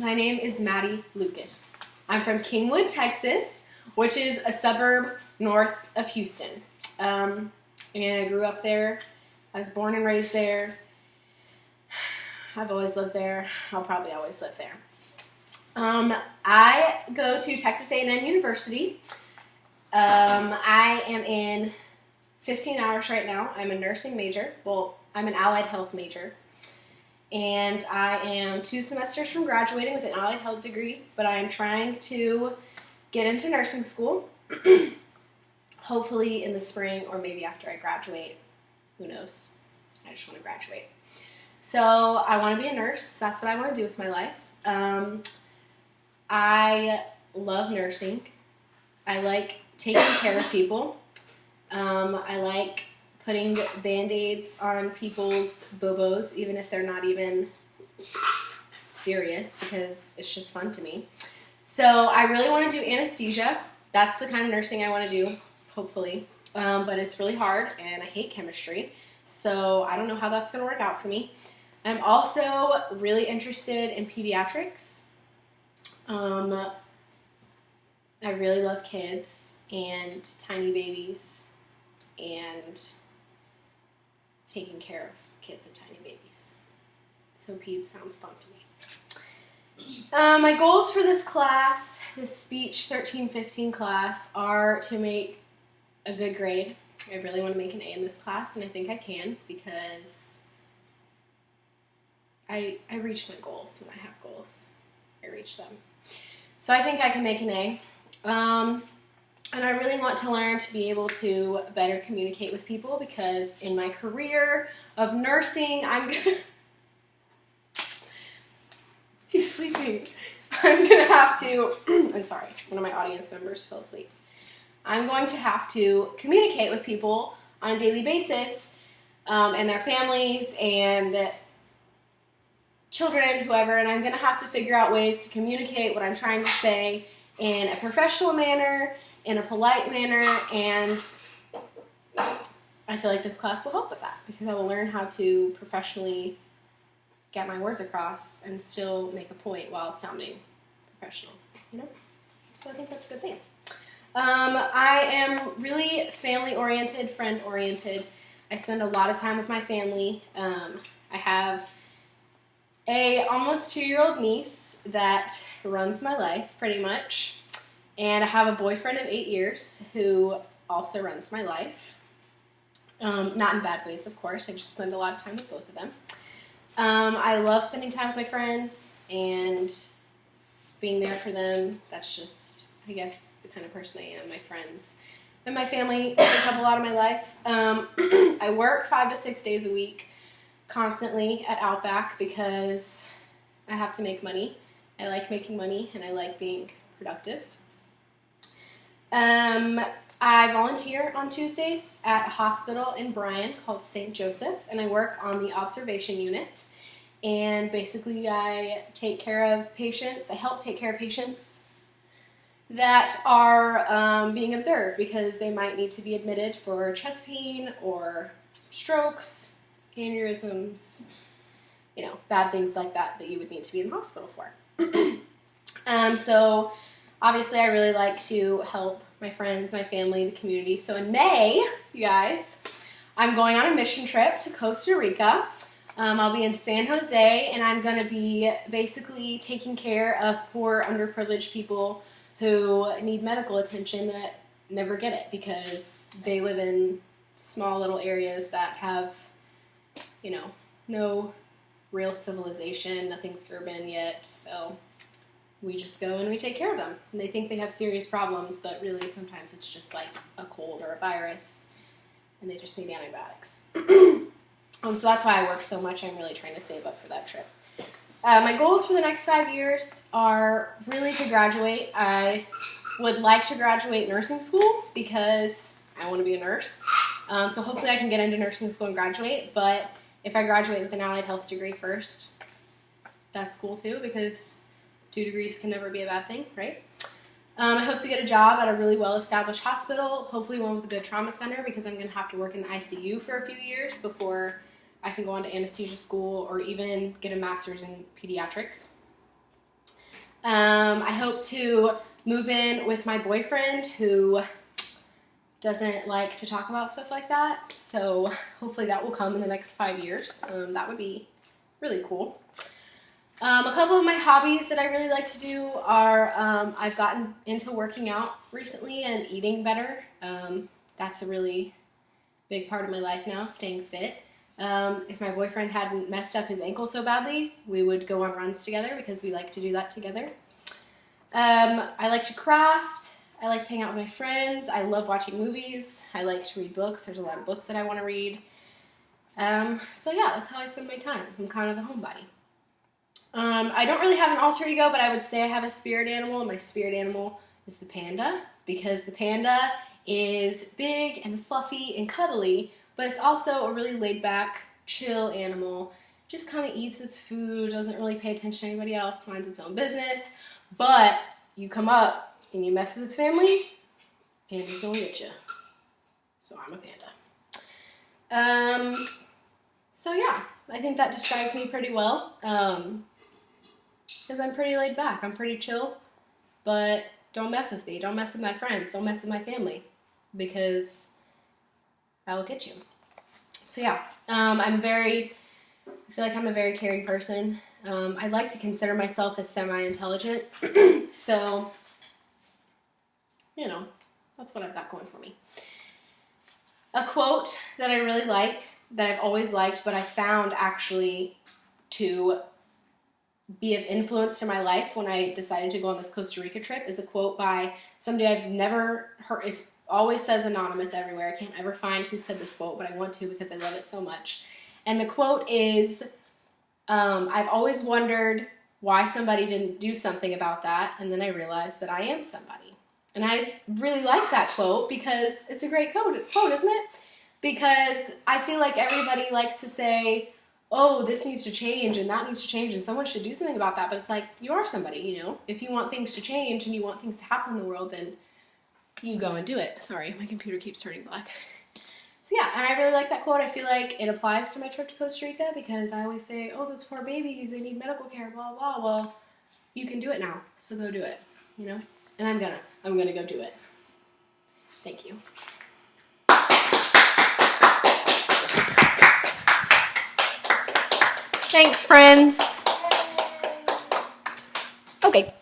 My name is Maddie Lucas. I'm from Kingwood, Texas, which is a suburb north of Houston. And I grew up there. I was born and raised there. I've always lived there. I'll probably always live there. I go to Texas A&M University. I am in 15 hours right now. I'm a nursing major. Well, I'm an allied health major. And I am 2 semesters from graduating with an allied health degree, but I am trying to get into nursing school, hopefully in the spring or maybe after I graduate. Who knows? I just want to graduate. So I want to be a nurse. That's what I want to do with my life. I love nursing. I like taking care of people. I like putting Band-Aids on people's bobos, even if they're not even serious, because it's just fun to me. So I really want to do anesthesia. That's the kind of nursing I want to do, hopefully. But it's really hard, and I hate chemistry. So I don't know how that's going to work out for me. I'm also really interested in pediatrics. I really love kids and tiny babies and taking care of kids and tiny babies. So peds sounds fun to me. My goals for this class, this speech 13-15 class, are to make a good grade. I really want to make an A in this class, and I think I can because I reach my goals when I have goals. I reach them. So I think I can make an A. And I really want to learn to be able to better communicate with people because in my career of nursing, he's sleeping. I'm going to have to, I'm sorry, one of my audience members fell asleep. I'm going to have to communicate with people on a daily basis and their families and children, whoever, and I'm going to have to figure out ways to communicate what I'm trying to say in a professional manner, in a polite manner, and I feel like this class will help with that because I will learn how to professionally get my words across and still make a point while sounding professional, you know? So I think that's a good thing. I am really family-oriented, friend-oriented. I spend a lot of time with my family. I have a almost 2-year-old niece that runs my life pretty much. And I have a boyfriend of 8 years who also runs my life. Not in bad ways, of course. I just spend a lot of time with both of them. I love spending time with my friends and being there for them. That's just, I guess, the kind of person I am. My friends and my family take up a lot of my life. I work 5 to 6 days a week constantly at Outback because I have to make money. I like making money and I like being productive. I volunteer on Tuesdays at a hospital in Bryan called St. Joseph, and I work on the observation unit. And basically I take care of patients, I help take care of patients that are being observed because they might need to be admitted for chest pain or strokes, aneurysms, you know, bad things like that that you would need to be in the hospital for. So obviously I really like to help my friends, my family, the community. So in May, you guys, I'm going on a mission trip to Costa Rica. I'll be in San Jose, and I'm going to be basically taking care of poor, underprivileged people who need medical attention that never get it because they live in small little areas that have, you know, no real civilization, nothing's urban yet, so we just go and we take care of them. And they think they have serious problems, but really sometimes it's just like a cold or a virus, and they just need antibiotics. So that's why I work so much. I'm really trying to save up for that trip. My goals for the next 5 years are really to graduate. I would like to graduate nursing school because I want to be a nurse. So hopefully I can get into nursing school and graduate, but if I graduate with an allied health degree first, that's cool too because 2 degrees can never be a bad thing, right? I hope to get a job at a really well-established hospital, hopefully one with a good trauma center because I'm going to have to work in the ICU for a few years before I can go on to anesthesia school or even get a master's in pediatrics. I hope to move in with my boyfriend who doesn't like to talk about stuff like that. So hopefully that will come in the next 5 years. That would be really cool. A couple of my hobbies that I really like to do are I've gotten into working out recently and eating better. That's a really big part of my life now, staying fit. If my boyfriend hadn't messed up his ankle so badly, we would go on runs together because we like to do that together. I like to craft. I like to hang out with my friends. I love watching movies. I like to read books. There's a lot of books that I want to read. So yeah, that's how I spend my time. I'm kind of a homebody. I don't really have an alter ego, but I would say I have a spirit animal, and my spirit animal is the panda, because the panda is big and fluffy and cuddly, but it's also a really laid-back, chill animal. Just kind of eats its food, doesn't really pay attention to anybody else, minds its own business. But you come up and you mess with its family, panda's gonna get you. So I'm a panda. So yeah, I think that describes me pretty well. Because I'm pretty laid back, I'm pretty chill, but don't mess with me, don't mess with my friends, don't mess with my family, because I will get you. So yeah, I feel like I'm a very caring person. I like to consider myself as semi-intelligent, so, you know, that's what I've got going for me. A quote that I really like, that I've always liked, but I found actually to be of influence to my life when I decided to go on this Costa Rica trip, is a quote by somebody I've never heard. It always says anonymous everywhere. I can't ever find who said this quote, but I want to because I love it so much. And the quote is, I've always wondered why somebody didn't do something about that, and then I realized that I am somebody. And I really like that quote because it's a great quote, isn't it? Because I feel like everybody likes to say, oh, this needs to change and that needs to change and someone should do something about that. But it's like, you are somebody, you know? If you want things to change and you want things to happen in the world, then you go and do it. Sorry, my computer keeps turning black. So yeah, and I really like that quote. I feel like it applies to my trip to Costa Rica because I always say, oh, those poor babies, they need medical care, blah, blah. Well, you can do it now, so go do it, you know? And I'm gonna go do it. Thank you. Thanks, friends. Okay.